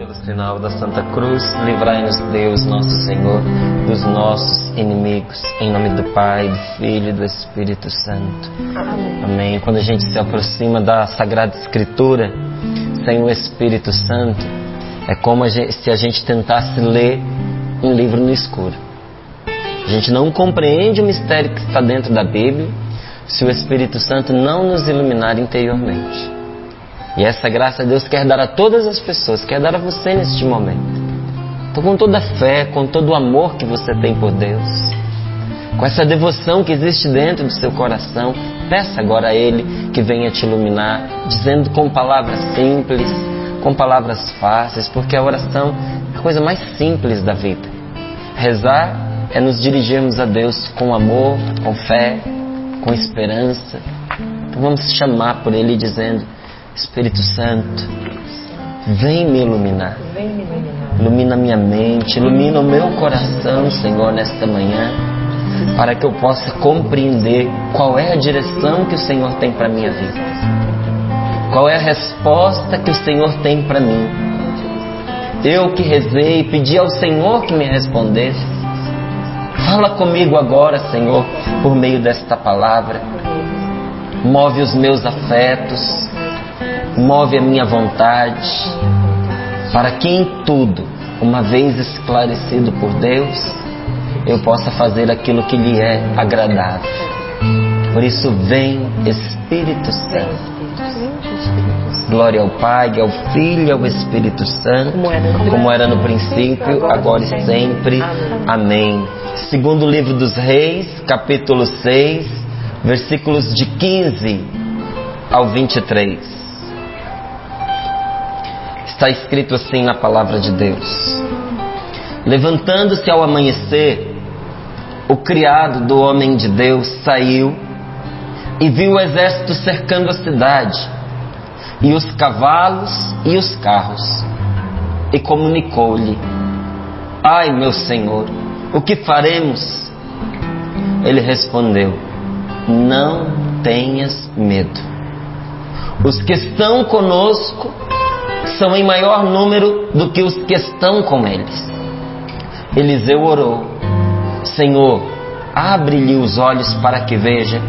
Pelo sinal da Santa Cruz, livrai-nos Deus, nosso Senhor, dos nossos inimigos. Em nome do Pai, do Filho e do Espírito Santo. Amém. Amém. Quando a gente se aproxima da Sagrada Escritura, sem o Espírito Santo, é como se a gente tentasse ler um livro no escuro. A gente não compreende o mistério que está dentro da Bíblia se o Espírito Santo não nos iluminar interiormente. E essa graça Deus quer dar a todas as pessoas, quer dar a você neste momento. Então, com toda a fé, com todo o amor que você tem por Deus, com essa devoção que existe dentro do seu coração, peça agora a Ele que venha te iluminar, dizendo com palavras simples, com palavras fáceis, porque a oração é a coisa mais simples da vida. Rezar é nos dirigirmos a Deus com amor, com fé, com esperança. Então vamos chamar por Ele dizendo: Espírito Santo, vem me iluminar. Ilumina minha mente, ilumina o meu coração, Senhor, nesta manhã, para que eu possa compreender qual é a direção que o Senhor tem para a minha vida. Qual é a resposta que o Senhor tem para mim. Eu que rezei e pedi ao Senhor que me respondesse. Fala comigo agora, Senhor, por meio desta palavra. Move os meus afetos. Move a minha vontade, para que em tudo, uma vez esclarecido por Deus, eu possa fazer aquilo que lhe é agradável. Por isso vem, Espírito Santo. Glória ao Pai, ao Filho e ao Espírito Santo, como era no princípio, agora e sempre. Amém. Segundo livro dos Reis, capítulo 6, versículos de 15 ao 23. Está escrito assim na palavra de Deus: levantando-se ao amanhecer, o criado do homem de Deus saiu e viu o exército cercando a cidade, e os cavalos e os carros, e comunicou-lhe: ai, meu senhor, o que faremos? Ele respondeu: não tenhas medo. Os que estão conosco são em maior número do que os que estão com eles. Eliseu orou: Senhor, abre-lhe os olhos para que veja.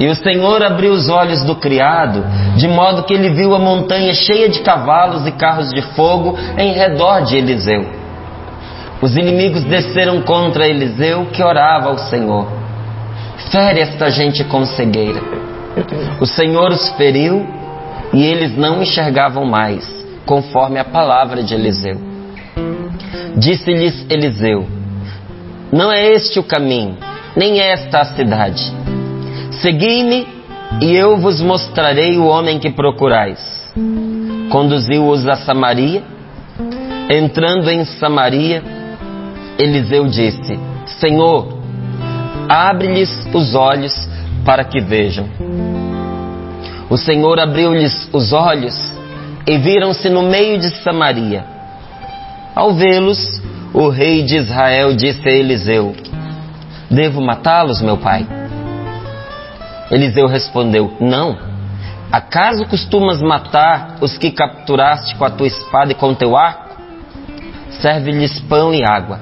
E o Senhor abriu os olhos do criado, de modo que ele viu a montanha cheia de cavalos e carros de fogo em redor de Eliseu. Os inimigos desceram contra Eliseu, que orava ao Senhor: fere esta gente com cegueira. O Senhor os feriu, e eles não enxergavam mais, conforme a palavra de Eliseu. Disse-lhes Eliseu: não é este o caminho, nem esta a cidade. Segui-me, e eu vos mostrarei o homem que procurais. Conduziu-os a Samaria. Entrando em Samaria, Eliseu disse: Senhor, abre-lhes os olhos para que vejam. O Senhor abriu-lhes os olhos e viram-se no meio de Samaria. Ao vê-los, o rei de Israel disse a Eliseu: devo matá-los, meu pai? Eliseu respondeu: não. Acaso costumas matar os que capturaste com a tua espada e com teu arco? Serve-lhes pão e água,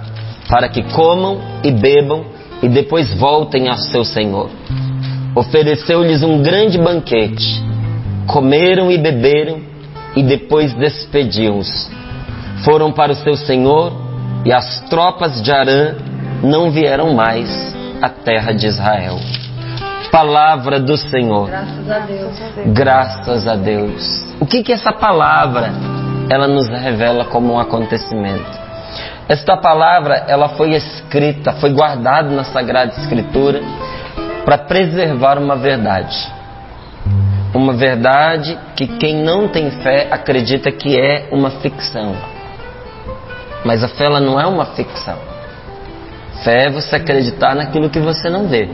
para que comam e bebam e depois voltem ao seu senhor. Ofereceu-lhes um grande banquete. Comeram e beberam e depois despediu-os. Foram para o seu senhor, e as tropas de Arã não vieram mais à terra de Israel. Palavra do Senhor. Graças a Deus. Graças a Deus. O que essa palavra ela nos revela como um acontecimento? Esta palavra ela foi escrita, foi guardada na Sagrada Escritura para preservar uma verdade. Uma verdade que quem não tem fé acredita que é uma ficção. Mas a fé ela não é uma ficção. Fé é você acreditar naquilo que você não vê.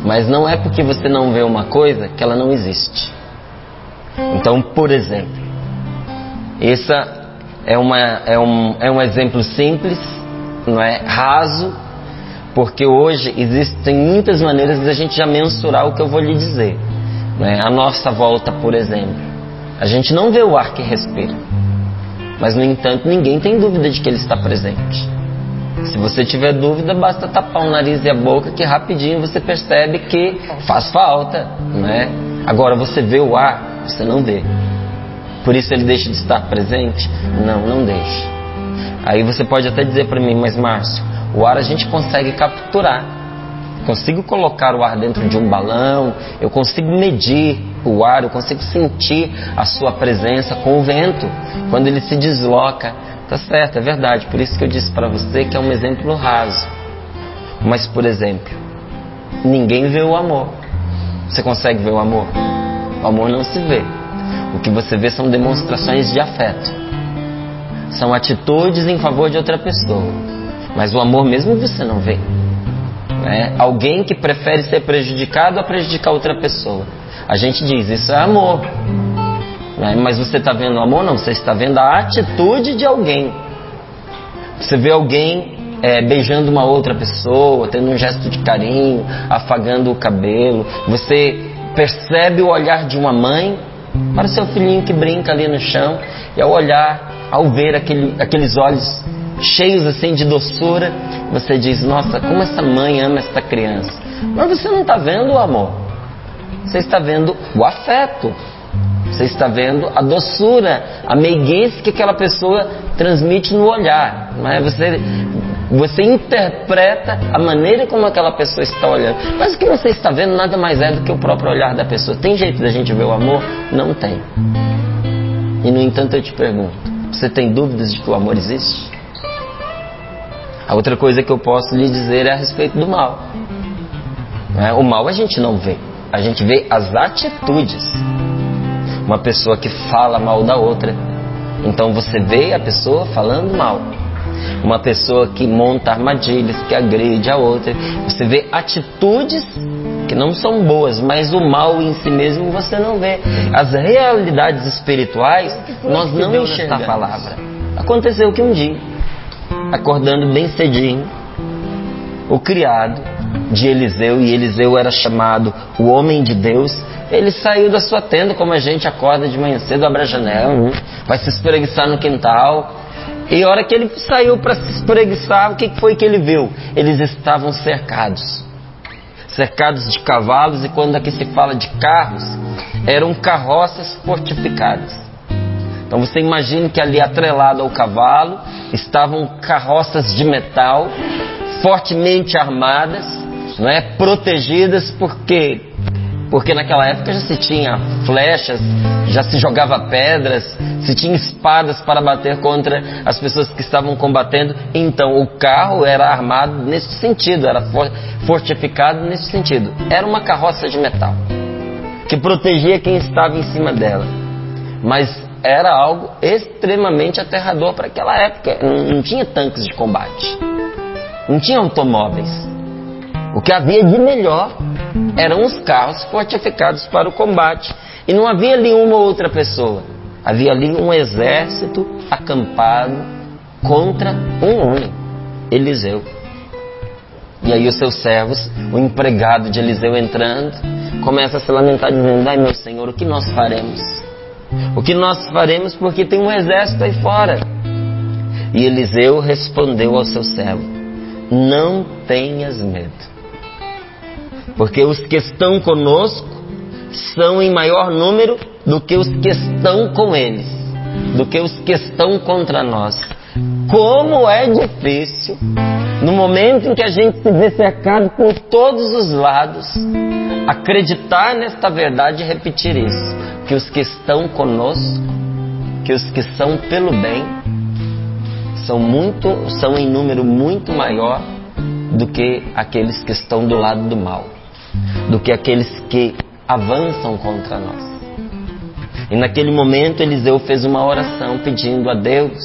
Mas não é porque você não vê uma coisa que ela não existe. Então, por exemplo, essa é um exemplo simples, não é? Raso, porque hoje existem muitas maneiras de a gente já mensurar o que eu vou lhe dizer. Não é? A nossa volta, por exemplo. A gente não vê o ar que respira, mas no entanto ninguém tem dúvida de que ele está presente. Se você tiver dúvida, basta tapar o nariz e a boca que rapidinho você percebe que faz falta, né? Agora você vê o ar, você não vê. Por isso ele deixa de estar presente? Não, não deixa. Aí você pode até dizer para mim, mas Márcio, o ar a gente consegue capturar. Consigo colocar o ar dentro de um balão, eu consigo medir o ar, eu consigo sentir a sua presença com o vento, quando ele se desloca. Tá certo, é verdade, por isso que eu disse para você que é um exemplo raso. Mas, por exemplo, ninguém vê o amor. Você consegue ver o amor? O amor não se vê. O que você vê são demonstrações de afeto. São atitudes em favor de outra pessoa. Mas o amor mesmo você não vê. Alguém que prefere ser prejudicado a prejudicar outra pessoa. A gente diz, isso é amor. Mas você está vendo o amor? Não, você está vendo a atitude de alguém. Você vê alguém beijando uma outra pessoa, tendo um gesto de carinho, afagando o cabelo. Você percebe o olhar de uma mãe para o seu filhinho que brinca ali no chão, e ao olhar, ao ver aqueles olhos cheios assim de doçura, você diz, nossa, como essa mãe ama essa criança. Mas você não está vendo o amor, você está vendo o afeto, você está vendo a doçura, a meiguice que aquela pessoa transmite no olhar. Você interpreta a maneira como aquela pessoa está olhando. Mas o que você está vendo nada mais é do que o próprio olhar da pessoa. Tem jeito da gente ver o amor? Não tem. E no entanto eu te pergunto, você tem dúvidas de que o amor existe? A outra coisa que eu posso lhe dizer é a respeito do mal. O mal a gente não vê, a gente vê as atitudes. Uma pessoa que fala mal da outra, então você vê a pessoa falando mal. Uma pessoa que monta armadilhas, que agride a outra, você vê atitudes que não são boas, mas o mal em si mesmo você não vê. As realidades espirituais nós não enxergamos. A palavra aconteceu que um dia, acordando bem cedinho, o criado de Eliseu, e Eliseu era chamado o homem de Deus, ele saiu da sua tenda, como a gente acorda de manhã cedo, abre a janela, vai se espreguiçar no quintal. E a hora que ele saiu para se espreguiçar, o que foi que ele viu? Eles estavam cercados de cavalos, e quando aqui se fala de carros, eram carroças fortificadas. Então você imagina que ali atrelado ao cavalo estavam carroças de metal, fortemente armadas, protegidas, porque naquela época já se tinha flechas, já se jogava pedras, se tinha espadas para bater contra as pessoas que estavam combatendo. Então o carro era armado nesse sentido, era fortificado nesse sentido. Era uma carroça de metal que protegia quem estava em cima dela. Mas era algo extremamente aterrador para aquela época. Não tinha tanques de combate, não tinha automóveis. O que havia de melhor eram os carros fortificados para o combate. E não havia ali uma ou outra pessoa. Havia ali um exército acampado contra um homem, Eliseu. E aí os seus servos, o empregado de Eliseu entrando, começa a se lamentar dizendo, ai meu Senhor, o que nós faremos? O que nós faremos porque tem um exército aí fora? E Eliseu respondeu ao seu servo, não tenhas medo. Porque os que estão conosco são em maior número do que os que estão com eles, do que os que estão contra nós. Como é difícil, no momento em que a gente se vê cercado por todos os lados, acreditar nesta verdade e repetir isso, que os que estão conosco, que os que são pelo bem, são em número muito maior do que aqueles que estão do lado do mal, do que aqueles que avançam contra nós. E naquele momento Eliseu fez uma oração pedindo a Deus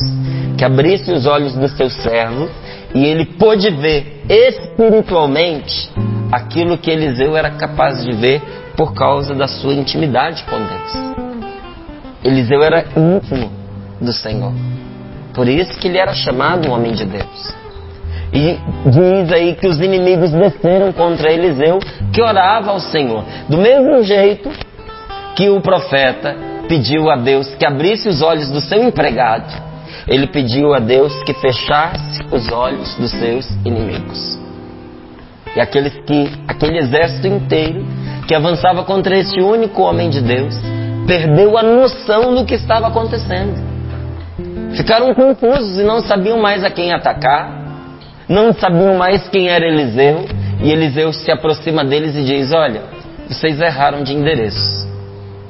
que abrisse os olhos do seu servo e ele pôde ver espiritualmente aquilo que Eliseu era capaz de ver por causa da sua intimidade com Deus. Eliseu era íntimo do Senhor, por isso que ele era chamado um homem de Deus. E diz aí que os inimigos desceram contra Eliseu, que orava ao Senhor. Do mesmo jeito que o profeta pediu a Deus que abrisse os olhos do seu empregado. Ele pediu a Deus que fechasse os olhos dos seus inimigos. E aquele exército inteiro que avançava contra esse único homem de Deus, perdeu a noção do que estava acontecendo. Ficaram confusos e não sabiam mais a quem atacar, não sabiam mais quem era Eliseu. E Eliseu se aproxima deles e diz: olha, vocês erraram de endereço,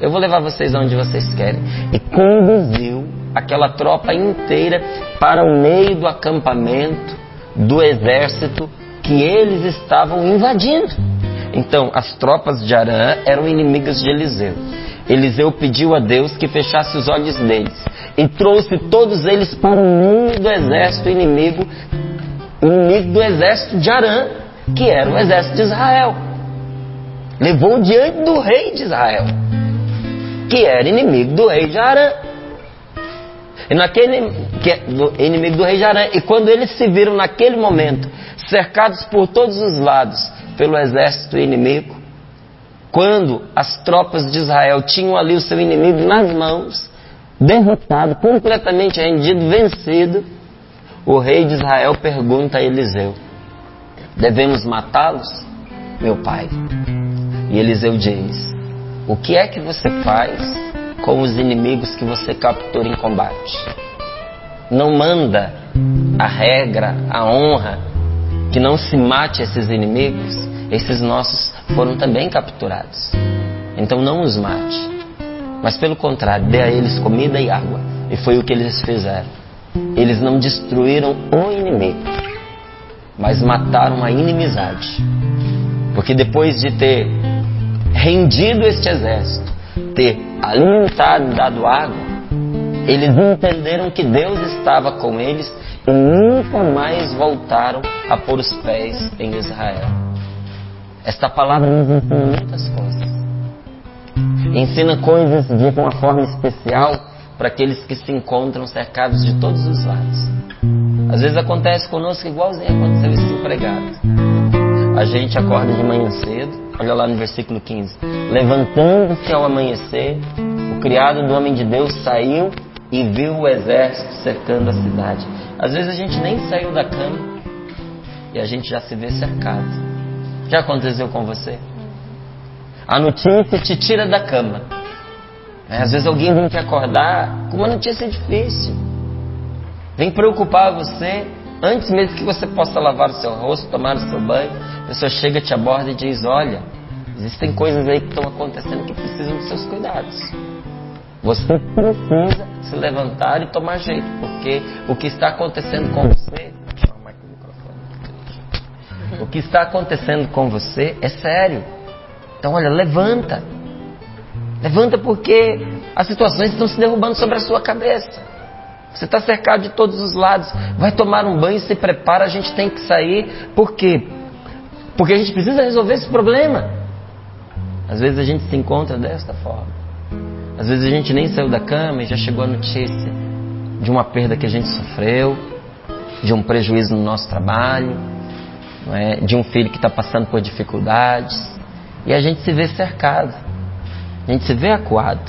eu vou levar vocês aonde vocês querem. E conduziu aquela tropa inteira para o meio do acampamento do exército que eles estavam invadindo. Então, as tropas de Arã eram inimigas de Eliseu. Eliseu pediu a Deus que fechasse os olhos deles e trouxe todos eles para o meio do exército inimigo do exército de Arã, que era o exército de Israel. Levou diante do rei de Israel, que era inimigo do rei de Arã. Inimigo do rei de Arã. E quando eles se viram naquele momento cercados por todos os lados pelo exército inimigo, quando as tropas de Israel tinham ali o seu inimigo nas mãos, derrotado, completamente rendido, vencido, o rei de Israel pergunta a Eliseu: devemos matá-los, meu pai? E Eliseu diz: o que é que você faz com os inimigos que você captura em combate? Não manda a regra, a honra, que não se mate esses inimigos? Esses nossos foram também capturados. Então não os mate, mas pelo contrário, dê a eles comida e água. E foi o que eles fizeram. Eles não destruíram o inimigo, mas mataram a inimizade. Porque depois de ter rendido este exército, ter alimentado e dado água, eles entenderam que Deus estava com eles e nunca mais voltaram a pôr os pés em Israel. Esta palavra nos ensina muitas coisas. Ensina coisas de uma forma especial para aqueles que se encontram cercados de todos os lados. Às vezes acontece conosco igualzinho aconteceu esse empregado. A gente acorda de manhã cedo, olha lá no versículo 15. Levantando-se ao amanhecer, o criado do homem de Deus saiu e viu o exército cercando a cidade. Às vezes a gente nem saiu da cama e a gente já se vê cercado. Já aconteceu com você? A notícia te tira da cama. Às vezes alguém vem te acordar com uma notícia difícil. Vem preocupar você antes mesmo que você possa lavar o seu rosto, tomar o seu banho. A pessoa chega, te aborda e diz: olha, existem coisas aí que estão acontecendo que precisam dos seus cuidados. Você precisa se levantar e tomar jeito, porque o que está acontecendo com você... O que está acontecendo com você é sério. Então, olha, levanta. Levanta, porque as situações estão se derrubando sobre a sua cabeça. Você está cercado de todos os lados. Vai tomar um banho, se prepara, a gente tem que sair. Por quê? Porque a gente precisa resolver esse problema. Às vezes a gente se encontra desta forma. Às vezes a gente nem saiu da cama e já chegou a notícia de uma perda que a gente sofreu, de um prejuízo no nosso trabalho, não é? De um filho que está passando por dificuldades. E a gente se vê cercado, a gente se vê acuado.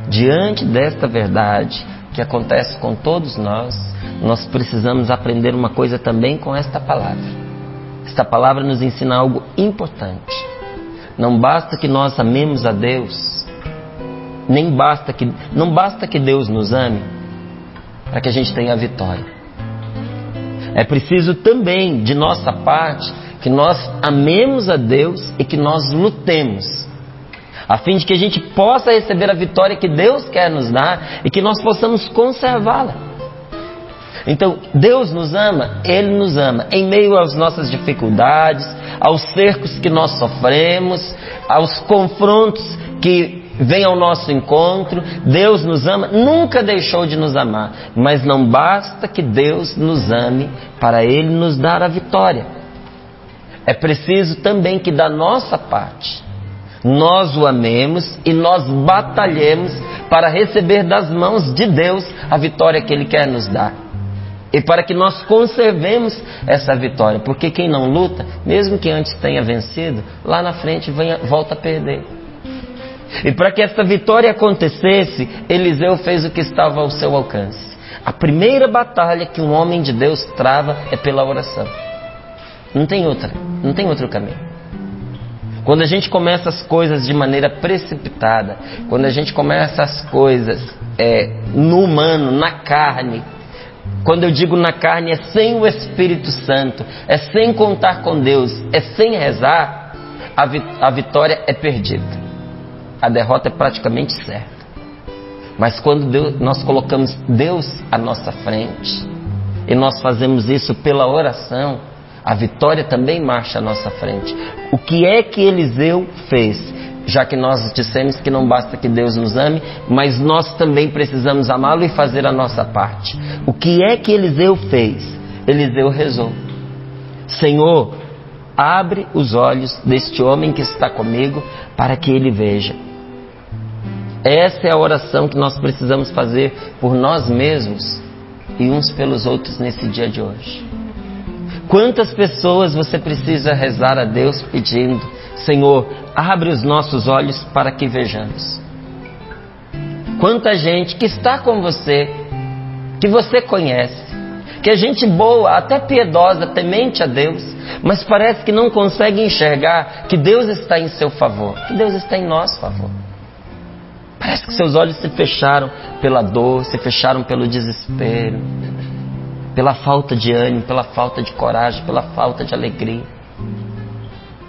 Diante desta verdade que acontece com todos nós, nós precisamos aprender uma coisa também com esta palavra. Esta palavra nos ensina algo importante. Não basta que nós amemos a Deus, não basta que Deus nos ame para que a gente tenha a vitória. É preciso também, de nossa parte, que nós amemos a Deus e que nós lutemos, a fim de que a gente possa receber a vitória que Deus quer nos dar e que nós possamos conservá-la. Então, Deus nos ama, Ele nos ama em meio às nossas dificuldades, aos cercos que nós sofremos, aos confrontos que vêm ao nosso encontro. Deus nos ama, nunca deixou de nos amar, mas não basta que Deus nos ame para Ele nos dar a vitória. É preciso também que da nossa parte nós o amemos e nós batalhemos para receber das mãos de Deus a vitória que Ele quer nos dar. E para que nós conservemos essa vitória. Porque quem não luta, mesmo que antes tenha vencido, lá na frente volta a perder. E para que essa vitória acontecesse, Eliseu fez o que estava ao seu alcance. A primeira batalha que um homem de Deus trava é pela oração. Não tem outro caminho. Quando a gente começa as coisas de maneira precipitada, quando a gente começa as coisas no humano, na carne, quando eu digo na carne, é sem o Espírito Santo, é sem contar com Deus, é sem rezar, a vitória é perdida. A derrota é praticamente certa. Mas quando nós colocamos Deus à nossa frente, e nós fazemos isso pela oração, a vitória também marcha à nossa frente. O que é que Eliseu fez? Já que nós dissemos que não basta que Deus nos ame, mas nós também precisamos amá-lo e fazer a nossa parte. O que é que Eliseu fez? Eliseu rezou: Senhor, abre os olhos deste homem que está comigo para que ele veja. Essa é a oração que nós precisamos fazer por nós mesmos e uns pelos outros nesse dia de hoje. Quantas pessoas você precisa rezar a Deus pedindo: Senhor, abre os nossos olhos para que vejamos? Quanta gente que está com você, que você conhece, que é gente boa, até piedosa, temente a Deus, mas parece que não consegue enxergar que Deus está em seu favor, que Deus está em nosso favor. Parece que seus olhos se fecharam pela dor, se fecharam pelo desespero, pela falta de ânimo, pela falta de coragem, pela falta de alegria.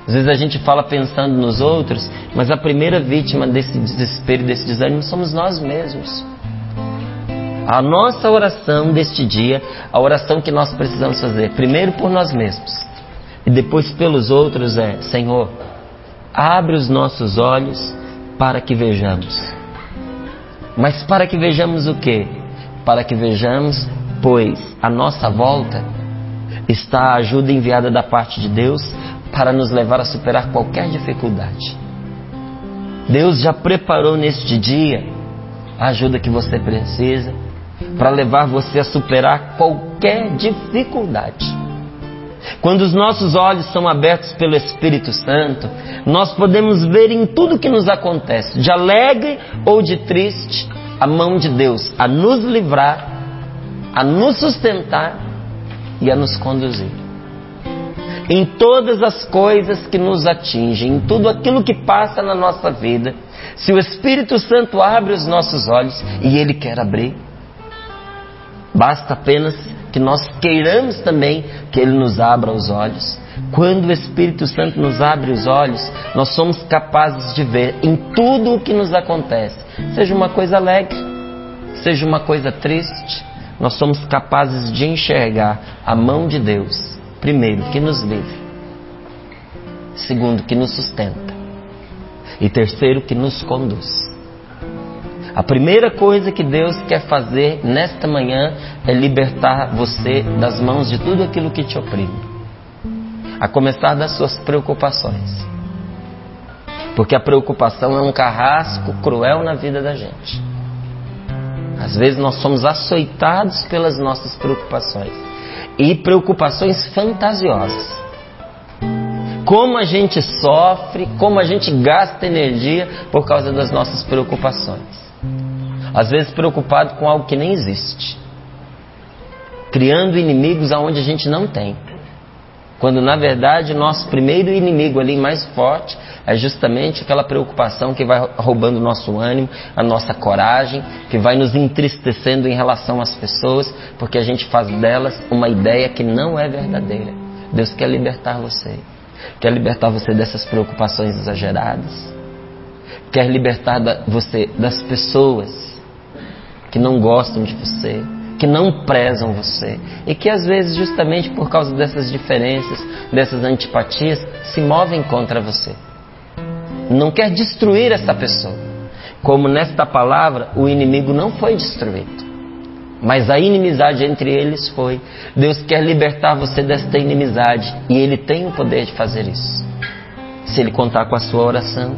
Às vezes a gente fala pensando nos outros, mas a primeira vítima desse desespero, desse desânimo, somos nós mesmos. A nossa oração deste dia, a oração que nós precisamos fazer, primeiro por nós mesmos e depois pelos outros, é: Senhor, abre os nossos olhos para que vejamos. Mas para que vejamos o quê? Para que vejamos, pois à nossa volta está a ajuda enviada da parte de Deus para nos levar a superar qualquer dificuldade. Deus já preparou neste dia a ajuda que você precisa para levar você a superar qualquer dificuldade. Quando os nossos olhos são abertos pelo Espírito Santo, nós podemos ver em tudo que nos acontece, de alegre ou de triste, a mão de Deus a nos livrar, a nos sustentar e a nos conduzir. Em todas as coisas que nos atingem, em tudo aquilo que passa na nossa vida, se o Espírito Santo abre os nossos olhos, e Ele quer abrir, basta apenas que nós queiramos também que Ele nos abra os olhos. Quando o Espírito Santo nos abre os olhos, nós somos capazes de ver em tudo o que nos acontece, seja uma coisa alegre, seja uma coisa triste, nós somos capazes de enxergar a mão de Deus, primeiro, que nos livre, segundo, que nos sustenta, e terceiro, que nos conduz. A primeira coisa que Deus quer fazer nesta manhã é libertar você das mãos de tudo aquilo que te oprime, a começar das suas preocupações, porque a preocupação é um carrasco cruel na vida da gente. Às vezes nós somos açoitados pelas nossas preocupações, e preocupações fantasiosas. Como a gente sofre, como a gente gasta energia por causa das nossas preocupações. Às vezes preocupado com algo que nem existe, criando inimigos aonde a gente não tem, quando na verdade o nosso primeiro inimigo ali mais forte é justamente aquela preocupação que vai roubando o nosso ânimo, a nossa coragem, que vai nos entristecendo em relação às pessoas, porque a gente faz delas uma ideia que não é verdadeira. Deus quer libertar você, quer libertar você dessas preocupações exageradas, quer libertar você das pessoas que não gostam de você, que não prezam você, e que às vezes justamente por causa dessas diferenças, dessas antipatias, se movem contra você. Não quer destruir essa pessoa. Como nesta palavra, o inimigo não foi destruído, mas a inimizade entre eles foi. Deus quer libertar você desta inimizade, e Ele tem o poder de fazer isso. Se Ele contar com a sua oração,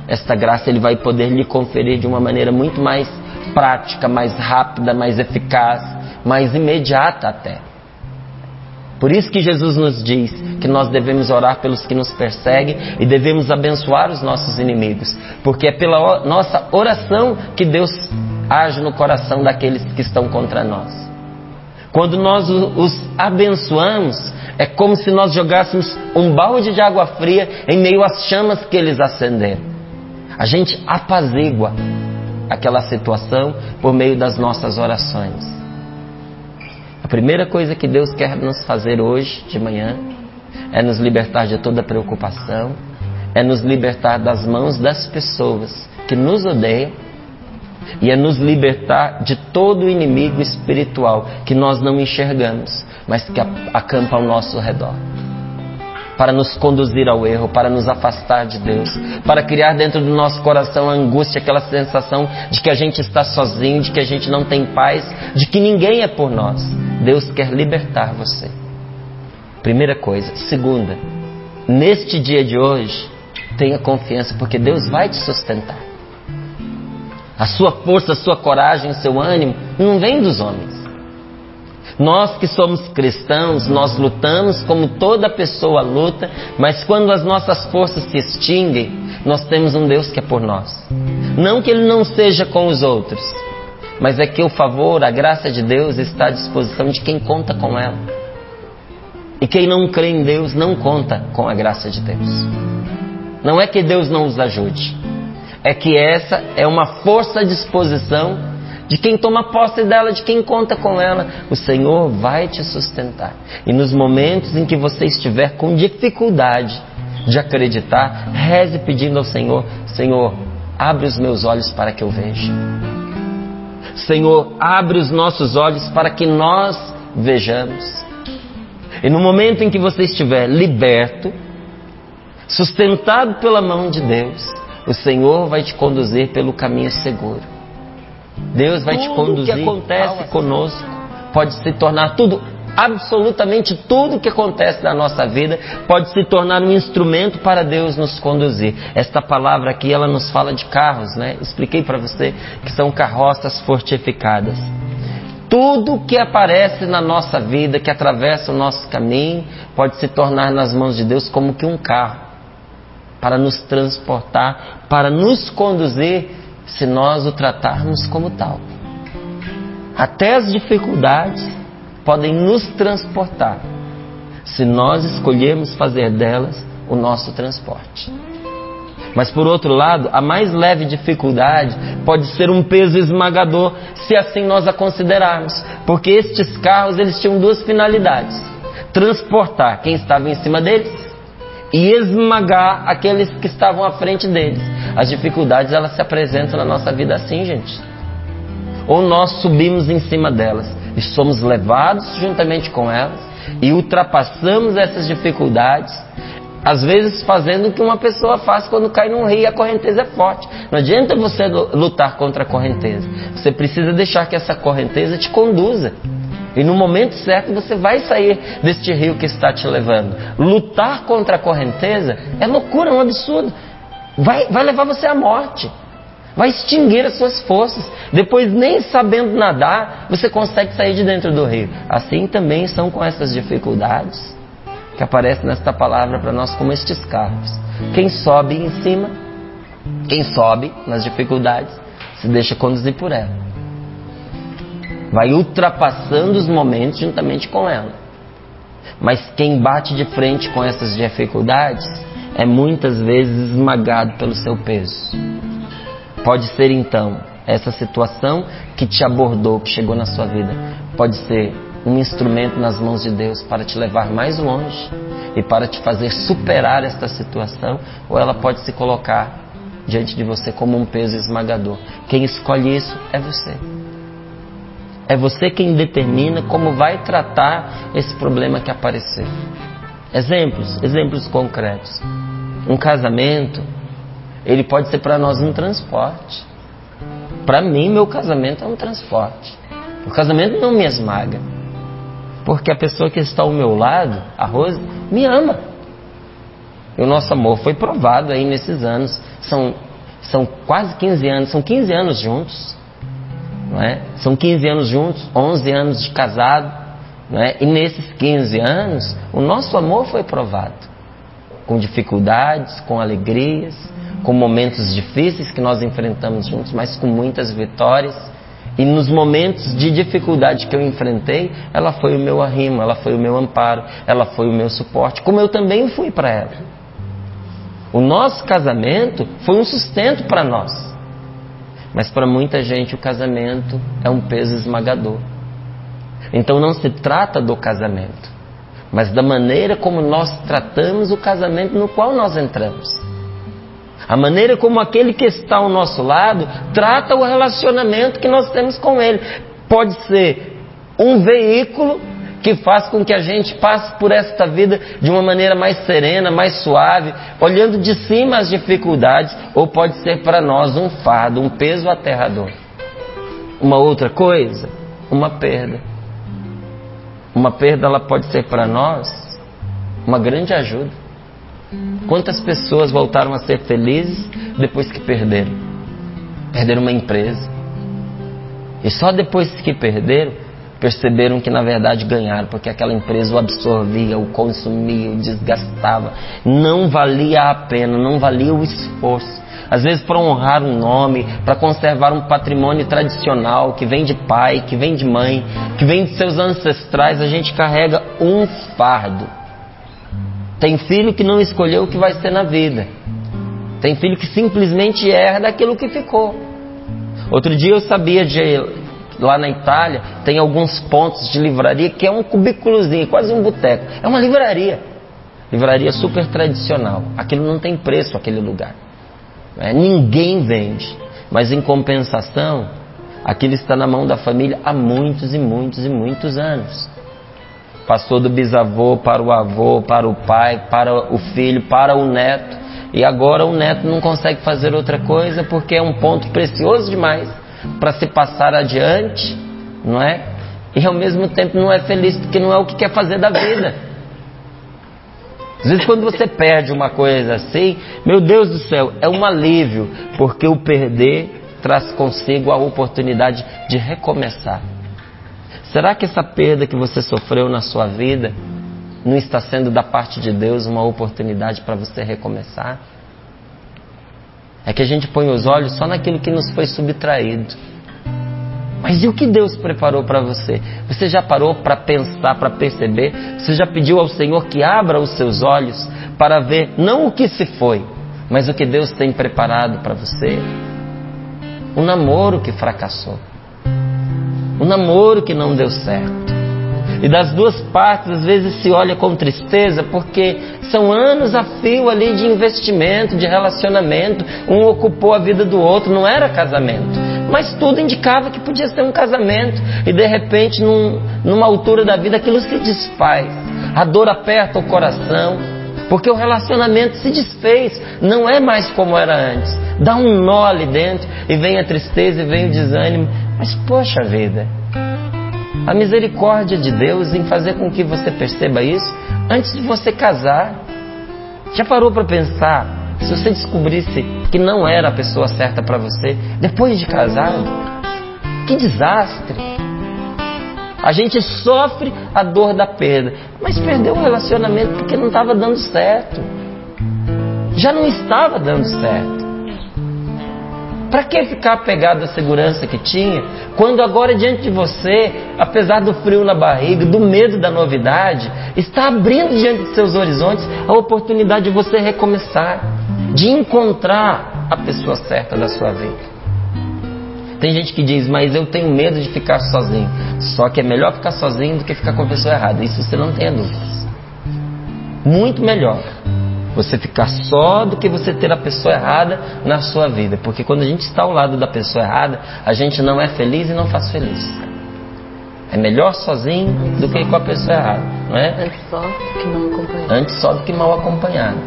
esta graça Ele vai poder lhe conferir de uma maneira muito mais prática, mais rápida, mais eficaz, mais imediata até. Por isso que Jesus nos diz que nós devemos orar pelos que nos perseguem e devemos abençoar os nossos inimigos, porque é pela nossa oração que Deus age no coração daqueles que estão contra nós. Quando nós os abençoamos, é como se nós jogássemos um balde de água fria em meio às chamas que eles acenderam. A gente apazigua aquela situação por meio das nossas orações. A primeira coisa que Deus quer nos fazer hoje de manhã é nos libertar de toda preocupação, é nos libertar das mãos das pessoas que nos odeiam e é nos libertar de todo o inimigo espiritual que nós não enxergamos, mas que acampa ao nosso redor, para nos conduzir ao erro, para nos afastar de Deus, para criar dentro do nosso coração a angústia, aquela sensação de que a gente está sozinho, de que a gente não tem paz, de que ninguém é por nós. Deus quer libertar você. Primeira coisa. Segunda, neste dia de hoje, tenha confiança, porque Deus vai te sustentar. A sua força, a sua coragem, o seu ânimo não vem dos homens. Nós que somos cristãos, nós lutamos como toda pessoa luta, mas quando as nossas forças se extinguem, nós temos um Deus que é por nós. Não que Ele não seja com os outros, mas é que o favor, a graça de Deus está à disposição de quem conta com ela. E quem não crê em Deus não conta com a graça de Deus. Não é que Deus não os ajude, é que essa é uma força à disposição de quem toma posse dela, de quem conta com ela. O Senhor vai te sustentar. E nos momentos em que você estiver com dificuldade de acreditar, reze pedindo ao Senhor: Senhor, abre os meus olhos para que eu veja. Senhor, abre os nossos olhos para que nós vejamos. E no momento em que você estiver liberto, sustentado pela mão de Deus, o Senhor vai te conduzir pelo caminho seguro. Deus vai te conduzir. Tudo que acontece conosco pode se tornar absolutamente tudo que acontece na nossa vida pode se tornar um instrumento para Deus nos conduzir. Esta palavra aqui, ela nos fala de carros, né? Expliquei para você que são carroças fortificadas. Tudo que aparece na nossa vida, que atravessa o nosso caminho, pode se tornar nas mãos de Deus como que um carro, para nos transportar, para nos conduzir, se nós o tratarmos como tal. Até as dificuldades podem nos transportar, se nós escolhermos fazer delas o nosso transporte. Mas por outro lado, a mais leve dificuldade pode ser um peso esmagador, se assim nós a considerarmos. Porque estes carros, eles tinham duas finalidades: transportar quem estava em cima deles e esmagar aqueles que estavam à frente deles. As dificuldades, elas se apresentam na nossa vida assim, gente. Ou nós subimos em cima delas e somos levados juntamente com elas e ultrapassamos essas dificuldades, às vezes fazendo o que uma pessoa faz quando cai num rio e a correnteza é forte. Não adianta você lutar contra a correnteza. Você precisa deixar que essa correnteza te conduza. E no momento certo você vai sair deste rio que está te levando. Lutar contra a correnteza é loucura, é um absurdo. Vai levar você à morte. Vai extinguir as suas forças. Depois, nem sabendo nadar, você consegue sair de dentro do rio. Assim também são com essas dificuldades que aparecem nesta palavra para nós, como estes carros. Quem sobe em cima, quem sobe nas dificuldades, se deixa conduzir por ela. Vai ultrapassando os momentos juntamente com ela. Mas quem bate de frente com essas dificuldades é muitas vezes esmagado pelo seu peso. Pode ser então essa situação que te abordou, que chegou na sua vida, pode ser um instrumento nas mãos de Deus para te levar mais longe e para te fazer superar esta situação, ou ela pode se colocar diante de você como um peso esmagador. Quem escolhe isso é você. É você quem determina como vai tratar esse problema que apareceu. Exemplos concretos. Um casamento, ele pode ser para nós um transporte. Para mim, meu casamento é um transporte. O casamento não me esmaga, porque a pessoa que está ao meu lado, a Rose, me ama. E o nosso amor foi provado aí nesses anos. São quase 15 anos, são 15 anos juntos. Não é? São 15 anos juntos, 11 anos de casado, não é? E nesses 15 anos, o nosso amor foi provado. Com dificuldades, com alegrias, com momentos difíceis que nós enfrentamos juntos, mas com muitas vitórias. E nos momentos de dificuldade que eu enfrentei, ela foi o meu arrimo, ela foi o meu amparo, ela foi o meu suporte, como eu também fui para ela. O nosso casamento foi um sustento para nós. Mas para muita gente o casamento é um peso esmagador. Então não se trata do casamento, mas da maneira como nós tratamos o casamento no qual nós entramos. A maneira como aquele que está ao nosso lado trata o relacionamento que nós temos com ele. Pode ser um veículo que faz com que a gente passe por esta vida de uma maneira mais serena, mais suave, olhando de cima as dificuldades, ou pode ser para nós um fardo, um peso aterrador. Uma outra coisa, uma perda. Uma perda, ela pode ser para nós uma grande ajuda. Quantas pessoas voltaram a ser felizes depois que perderam? Perderam uma empresa. E só depois que perderam, perceberam que na verdade ganharam, porque aquela empresa o absorvia, o consumia, o desgastava. Não valia a pena, não valia o esforço. Às vezes para honrar um nome, para conservar um patrimônio tradicional que vem de pai, que vem de mãe, que vem de seus ancestrais, a gente carrega um fardo. Tem filho que não escolheu o que vai ser na vida. Tem filho que simplesmente erra daquilo que ficou. Outro dia eu sabia lá na Itália, tem alguns pontos de livraria que é um cubículozinho, quase um boteco. É uma livraria. Livraria super tradicional. Aquilo não tem preço, aquele lugar. Ninguém vende. Mas em compensação, aquilo está na mão da família há muitos e muitos e muitos anos. Passou do bisavô para o avô, para o pai, para o filho, para o neto. E agora o neto não consegue fazer outra coisa porque é um ponto precioso demais para se passar adiante, não é? E ao mesmo tempo não é feliz porque não é o que quer fazer da vida. Às vezes quando você perde uma coisa assim, meu Deus do céu, é um alívio, porque o perder traz consigo a oportunidade de recomeçar. Será que essa perda que você sofreu na sua vida não está sendo da parte de Deus uma oportunidade para você recomeçar? É que a gente põe os olhos só naquilo que nos foi subtraído. Mas e o que Deus preparou para você? Você já parou para pensar, para perceber? Você já pediu ao Senhor que abra os seus olhos para ver não o que se foi, mas o que Deus tem preparado para você? Um namoro que fracassou. Um namoro que não deu certo. E das duas partes às vezes se olha com tristeza, porque são anos a fio ali de investimento, de relacionamento. Um ocupou a vida do outro, não era casamento, mas tudo indicava que podia ser um casamento. E de repente numa altura da vida aquilo se desfaz. A dor aperta o coração, porque o relacionamento se desfez, não é mais como era antes. Dá um nó ali dentro e vem a tristeza e vem o desânimo. Mas poxa vida, a misericórdia de Deus em fazer com que você perceba isso antes de você casar. Já parou para pensar, se você descobrisse que não era a pessoa certa para você depois de casado? Que desastre! A gente sofre a dor da perda, mas perdeu o relacionamento porque não estava dando certo. Já não estava dando certo. Para que ficar apegado à segurança que tinha, quando agora diante de você, apesar do frio na barriga, do medo da novidade, está abrindo diante de seus horizontes a oportunidade de você recomeçar, de encontrar a pessoa certa da sua vida. Tem gente que diz, mas eu tenho medo de ficar sozinho. Só que é melhor ficar sozinho do que ficar com a pessoa errada. Isso você não tenha dúvidas. Muito melhor você ficar só do que você ter a pessoa errada na sua vida. Porque quando a gente está ao lado da pessoa errada, a gente não é feliz e não faz feliz. É melhor sozinho do que com a pessoa errada, não é? Antes só do que mal acompanhado. Antes só do que mal acompanhado.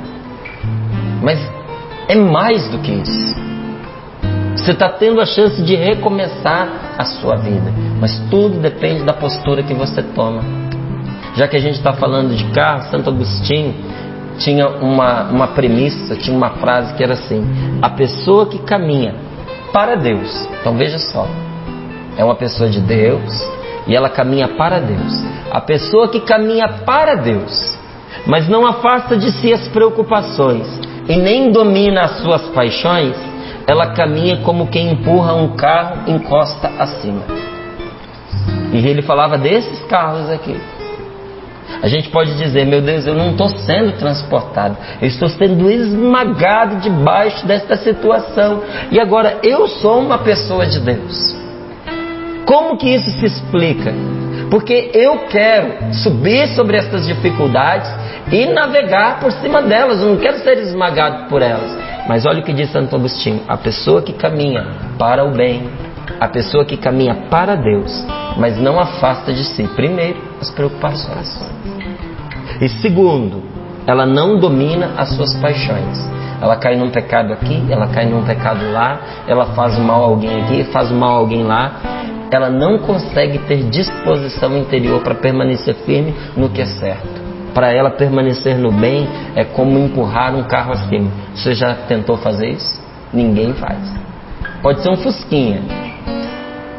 Mas é mais do que isso. Você está tendo a chance de recomeçar a sua vida. Mas tudo depende da postura que você toma. Já que a gente está falando de carro, Santo Agostinho tinha uma premissa, tinha uma frase que era assim: a pessoa que caminha para Deus, então veja só, é uma pessoa de Deus, e ela caminha para Deus. A pessoa que caminha para Deus, mas não afasta de si as preocupações e nem domina as suas paixões, ela caminha como quem empurra um carro encosta acima. E ele falava desses carros aqui. A gente pode dizer, meu Deus, eu não estou sendo transportado, eu estou sendo esmagado debaixo desta situação, e agora eu sou uma pessoa de Deus. Como que isso se explica? Porque eu quero subir sobre essas dificuldades e navegar por cima delas, eu não quero ser esmagado por elas. Mas olha o que diz Santo Agostinho: a pessoa que caminha para o bem, a pessoa que caminha para Deus, mas não afasta de si, primeiro, as preocupações, e segundo, ela não domina as suas paixões. Ela cai num pecado aqui, ela cai num pecado lá, ela faz mal a alguém aqui, faz mal a alguém lá. Ela não consegue ter disposição interior para permanecer firme no que é certo. Para ela permanecer no bem é como empurrar um carro acima. Você já tentou fazer isso? Ninguém faz. Pode ser um fusquinha.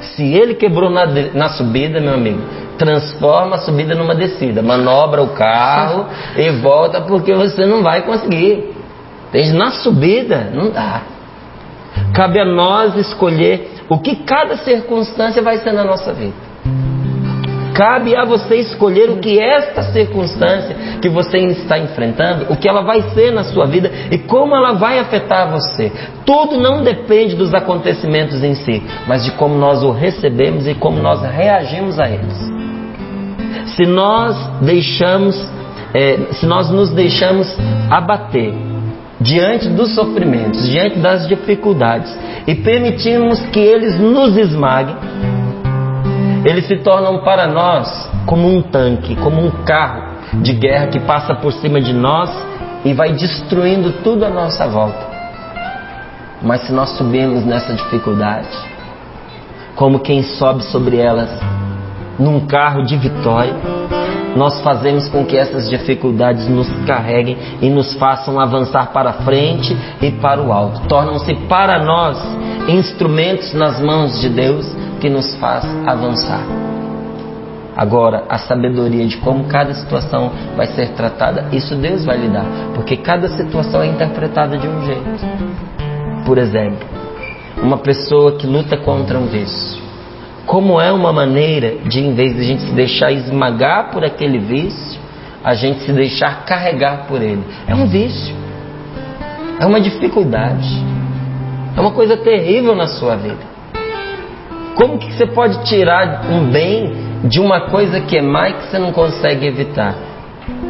Se ele quebrou na subida, meu amigo, transforma a subida numa descida, manobra o carro e volta, porque você não vai conseguir. Na subida não dá. Cabe a nós escolher o que cada circunstância vai ser na nossa vida. Cabe a você escolher o que esta circunstância que você está enfrentando, o que ela vai ser na sua vida e como ela vai afetar você. Tudo não depende dos acontecimentos em si, mas de como nós o recebemos e como nós reagimos a eles. Se nós nos deixamos abater diante dos sofrimentos, diante das dificuldades, e permitimos que eles nos esmaguem, eles se tornam para nós como um tanque, como um carro de guerra que passa por cima de nós e vai destruindo tudo à nossa volta. Mas se nós subirmos nessa dificuldade, como quem sobe sobre elas num carro de vitória, nós fazemos com que essas dificuldades nos carreguem e nos façam avançar para frente e para o alto. Tornam-se para nós instrumentos nas mãos de Deus que nos faz avançar. Agora, a sabedoria de como cada situação vai ser tratada, isso Deus vai lhe dar, porque cada situação é interpretada de um jeito. Por exemplo, uma pessoa que luta contra um vício, como é uma maneira de, em vez de a gente se deixar esmagar por aquele vício, a gente se deixar carregar por ele. É um vício, é uma dificuldade, é uma coisa terrível na sua vida. Como que você pode tirar um bem de uma coisa que é má e que você não consegue evitar?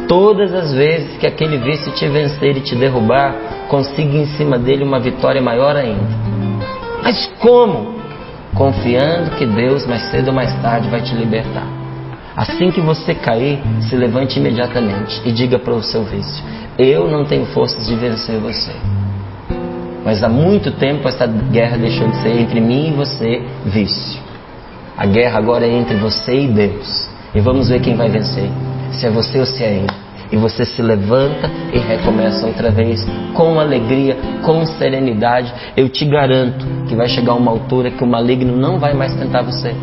Todas as vezes que aquele vício te vencer e te derrubar, consiga em cima dele uma vitória maior ainda. Mas como? Confiando que Deus mais cedo ou mais tarde vai te libertar. Assim que você cair, se levante imediatamente e diga para o seu vício: eu não tenho forças de vencer você. Mas há muito tempo essa guerra deixou de ser entre mim e você, vício. A guerra agora é entre você e Deus. E vamos ver quem vai vencer, se é você ou se é ele. E você se levanta e recomeça outra vez, com alegria, com serenidade. Eu te garanto que vai chegar uma altura que o maligno não vai mais tentar você.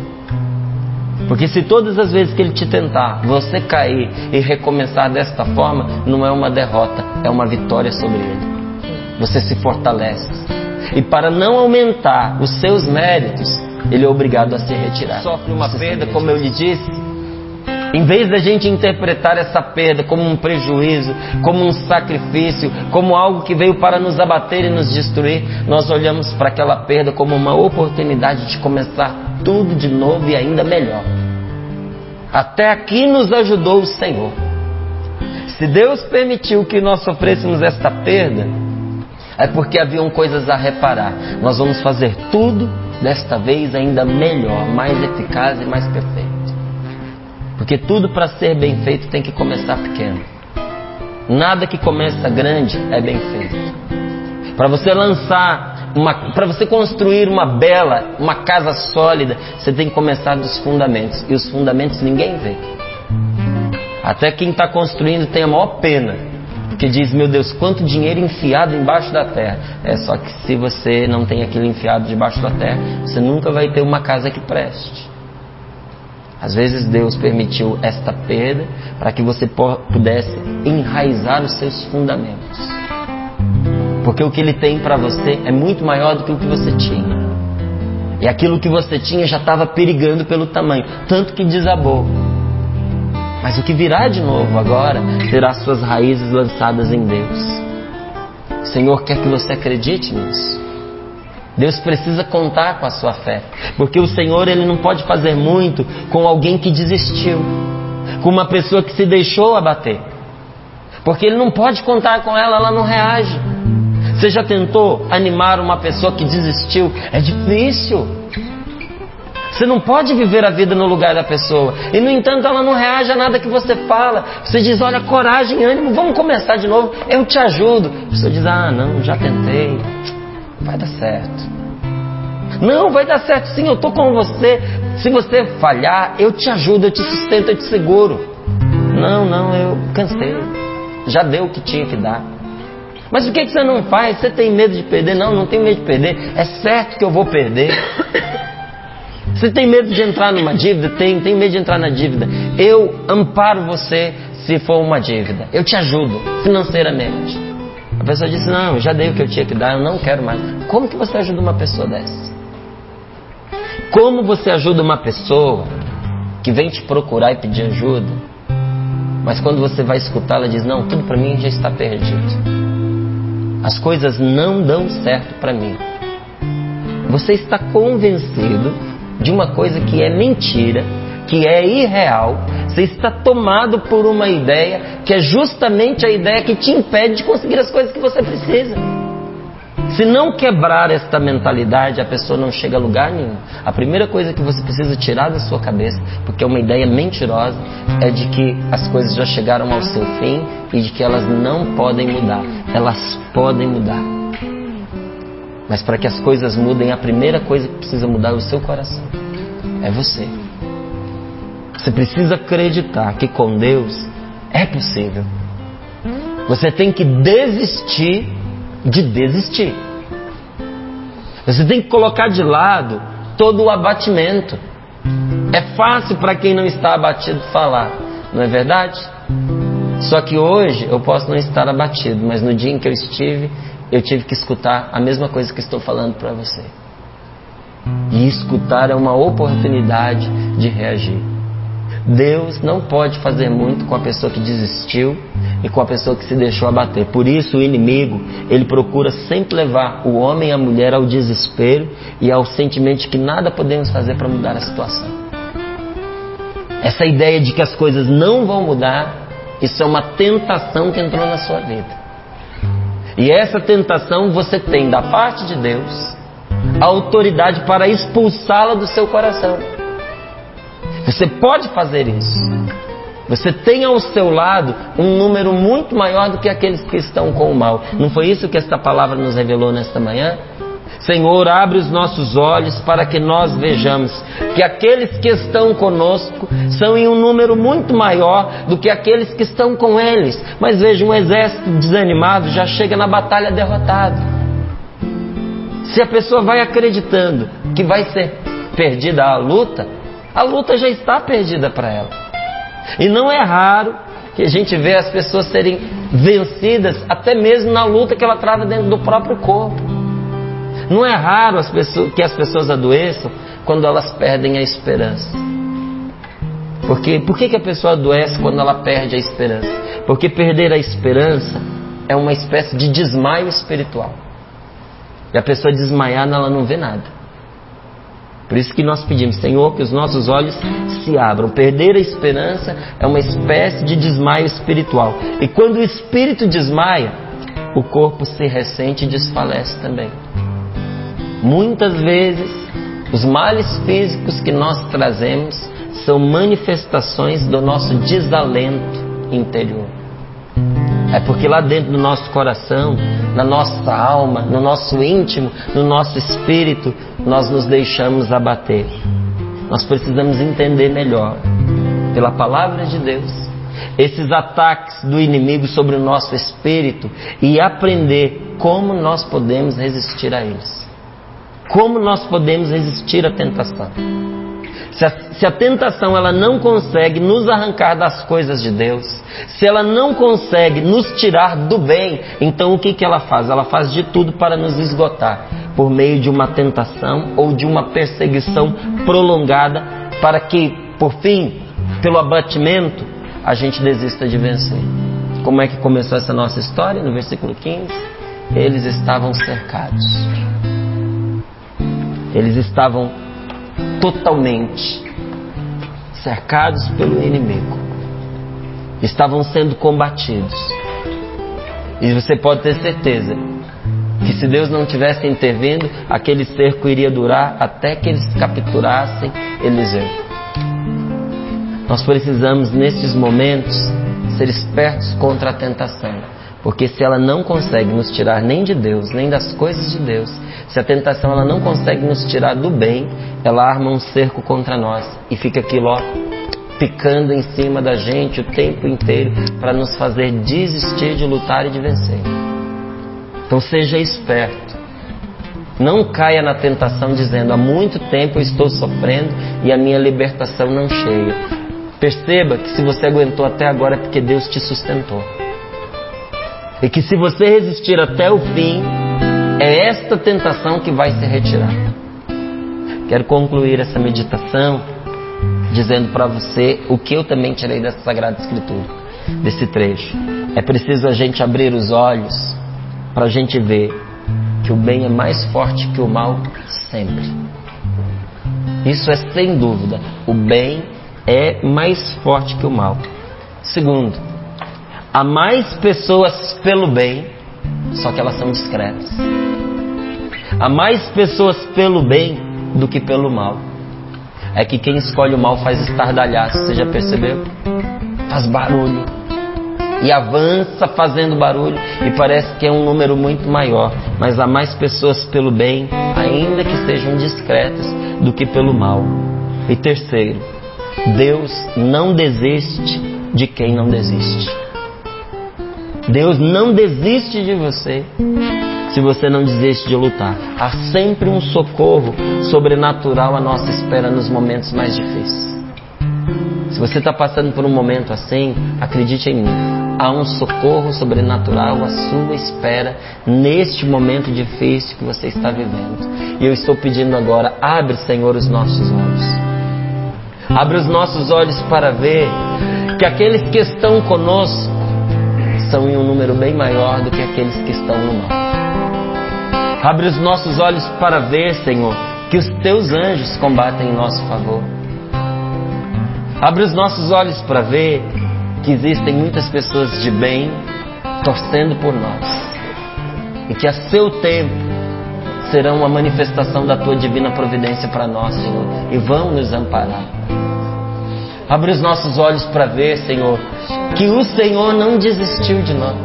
Porque se todas as vezes que ele te tentar, você cair e recomeçar desta forma, não é uma derrota, é uma vitória sobre ele. Você se fortalece. E para não aumentar os seus méritos, ele é obrigado a se retirar. Sofre uma perda, como eu lhe disse. Em vez da gente interpretar essa perda como um prejuízo, como um sacrifício, como algo que veio para nos abater e nos destruir, nós olhamos para aquela perda como uma oportunidade de começar tudo de novo e ainda melhor. Até aqui nos ajudou o Senhor. Se Deus permitiu que nós sofrêssemos esta perda, é porque haviam coisas a reparar. Nós vamos fazer tudo desta vez ainda melhor, mais eficaz e mais perfeito. Porque tudo para ser bem feito tem que começar pequeno. Nada que começa grande é bem feito. Para você para você construir uma casa sólida, você tem que começar dos fundamentos. E os fundamentos ninguém vê. Até quem está construindo tem a maior pena, porque diz: meu Deus, quanto dinheiro enfiado embaixo da terra. Só que se você não tem aquilo enfiado debaixo da terra, você nunca vai ter uma casa que preste. Às vezes Deus permitiu esta perda para que você pudesse enraizar os seus fundamentos. Porque o que Ele tem para você é muito maior do que o que você tinha. E aquilo que você tinha já estava perigando pelo tamanho, tanto que desabou. Mas o que virá de novo agora terá suas raízes lançadas em Deus. O Senhor quer que você acredite nisso. Deus precisa contar com a sua fé, porque o Senhor, Ele não pode fazer muito com alguém que desistiu, com uma pessoa que se deixou abater, porque Ele não pode contar com ela, ela não reage. Você já tentou animar uma pessoa que desistiu? É difícil. Você não pode viver a vida no lugar da pessoa, e no entanto ela não reage a nada que você fala. Você diz, olha, coragem, ânimo, vamos começar de novo, eu te ajudo. A pessoa diz, não, já tentei, vai dar certo. Não, vai dar certo sim, eu estou com você. Se você falhar, eu te ajudo, eu te sustento, eu te seguro. Não, eu cansei, já deu o que tinha que dar. Mas o que você não faz? Você tem medo de perder? Não tenho medo de perder, é certo que eu vou perder. Você tem medo de entrar numa dívida? Tem medo de entrar na dívida. Eu amparo você se for uma dívida, eu te ajudo financeiramente. A pessoa diz, não, já dei o que eu tinha que dar, eu não quero mais. Como que você ajuda uma pessoa dessa? Como você ajuda uma pessoa que vem te procurar e pedir ajuda, mas quando você vai escutar, ela diz, não, tudo para mim já está perdido. As coisas não dão certo para mim. Você está convencido de uma coisa que é mentira, que é irreal. Você está tomado por uma ideia que é justamente a ideia que te impede de conseguir as coisas que você precisa. Se não quebrar esta mentalidade, a pessoa não chega a lugar nenhum. A primeira coisa que você precisa tirar da sua cabeça, porque é uma ideia mentirosa, é de que as coisas já chegaram ao seu fim e de que elas não podem mudar. Elas podem mudar. Mas para que as coisas mudem, a primeira coisa que precisa mudar é o seu coração. É você. Você precisa acreditar que com Deus é possível. Você tem que desistir de desistir. Você tem que colocar de lado todo o abatimento. É fácil para quem não está abatido falar, não é verdade? Só que hoje eu posso não estar abatido, mas no dia em que eu tive que escutar a mesma coisa que estou falando para você. E escutar é uma oportunidade de reagir. Deus não pode fazer muito com a pessoa que desistiu e com a pessoa que se deixou abater. Por isso o inimigo, ele procura sempre levar o homem e a mulher ao desespero e ao sentimento de que nada podemos fazer para mudar a situação. Essa ideia de que as coisas não vão mudar, isso é uma tentação que entrou na sua vida. E essa tentação você tem da parte de Deus a autoridade para expulsá-la do seu coração. Você pode fazer isso. Você tem ao seu lado um número muito maior do que aqueles que estão com o mal. Não foi isso que esta palavra nos revelou nesta manhã? Senhor, abre os nossos olhos para que nós vejamos que aqueles que estão conosco são em um número muito maior do que aqueles que estão com eles. Mas veja, um exército desanimado já chega na batalha derrotado. Se a pessoa vai acreditando que vai ser perdida a luta já está perdida para ela. E não é raro que a gente vê as pessoas serem vencidas até mesmo na luta que ela trava dentro do próprio corpo. Não é raro que as pessoas adoeçam quando elas perdem a esperança. Por que a pessoa adoece quando ela perde a esperança? Porque perder a esperança é uma espécie de desmaio espiritual. E a pessoa desmaiada, ela não vê nada. Por isso que nós pedimos, Senhor, que os nossos olhos se abram. Perder a esperança é uma espécie de desmaio espiritual. E quando o espírito desmaia, o corpo se ressente e desfalece também. Muitas vezes, os males físicos que nós trazemos são manifestações do nosso desalento interior. É porque lá dentro do nosso coração, na nossa alma, no nosso íntimo, no nosso espírito, nós nos deixamos abater. Nós precisamos entender melhor, pela palavra de Deus, esses ataques do inimigo sobre o nosso espírito e aprender como nós podemos resistir a eles. Como nós podemos resistir à tentação. Se a tentação ela não consegue nos arrancar das coisas de Deus, se ela não consegue nos tirar do bem, então o que ela faz? Ela faz de tudo para nos esgotar, por meio de uma tentação ou de uma perseguição prolongada, para que, por fim, pelo abatimento, a gente desista de vencer. Como é que começou essa nossa história? No versículo 15, eles estavam cercados. Eles estavam totalmente cercados pelo inimigo. Estavam sendo combatidos. E você pode ter certeza que se Deus não tivesse intervindo, aquele cerco iria durar até que eles capturassem Eliseu. Nós precisamos, nesses momentos, ser espertos contra a tentação. Porque se ela não consegue nos tirar nem de Deus, nem das coisas de Deus, se a tentação ela não consegue nos tirar do bem, ela arma um cerco contra nós e fica aquilo, picando em cima da gente o tempo inteiro para nos fazer desistir de lutar e de vencer. Então seja esperto. Não caia na tentação dizendo: há muito tempo eu estou sofrendo e a minha libertação não chega. Perceba que se você aguentou até agora é porque Deus te sustentou. E que se você resistir até o fim, é esta tentação que vai se retirar. Quero concluir essa meditação dizendo para você o que eu também tirei dessa Sagrada Escritura, desse trecho. É preciso a gente abrir os olhos para a gente ver que o bem é mais forte que o mal sempre. Isso é sem dúvida. O bem é mais forte que o mal. Segundo, há mais pessoas pelo bem, só que elas são discretas. Há mais pessoas pelo bem do que pelo mal. É que quem escolhe o mal faz estardalhaço, você já percebeu? Faz barulho. E avança fazendo barulho e parece que é um número muito maior. Mas há mais pessoas pelo bem, ainda que sejam discretas, do que pelo mal. E terceiro, Deus não desiste de quem não desiste. Deus não desiste de você se você não desiste de lutar. Há sempre um socorro sobrenatural à nossa espera nos momentos mais difíceis. Se você está passando por um momento assim, acredite em mim, há um socorro sobrenatural à sua espera neste momento difícil que você está vivendo. E eu estou pedindo agora: abre, Senhor, os nossos olhos. Abre os nossos olhos para ver que aqueles que estão conosco são em um número bem maior do que aqueles que estão no mal. Abre os nossos olhos para ver, Senhor, que os teus anjos combatem em nosso favor. Abre os nossos olhos para ver que existem muitas pessoas de bem torcendo por nós. E que a seu tempo serão uma manifestação da tua divina providência para nós, Senhor, e vão nos amparar. Abre os nossos olhos para ver, Senhor, que o Senhor não desistiu de nós.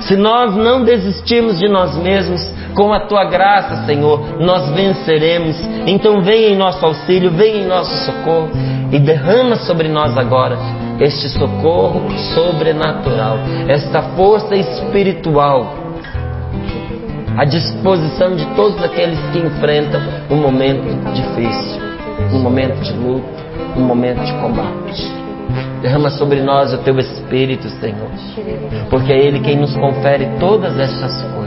Se nós não desistirmos de nós mesmos, com a tua graça, Senhor, nós venceremos. Então venha em nosso auxílio, venha em nosso socorro e derrama sobre nós agora este socorro sobrenatural, esta força espiritual à disposição de todos aqueles que enfrentam um momento difícil, um momento de luta, um momento de combate. Derrama sobre nós o teu Espírito, Senhor, porque é Ele quem nos confere todas estas coisas.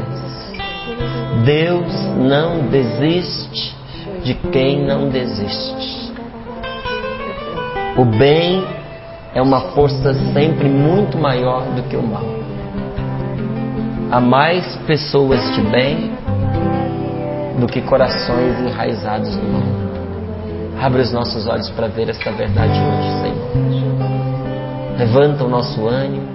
Deus não desiste de quem não desiste. O bem é uma força sempre muito maior do que o mal. Há mais pessoas de bem do que corações enraizados no mal. Abre os nossos olhos para ver essa verdade hoje, Senhor. Levanta o nosso ânimo,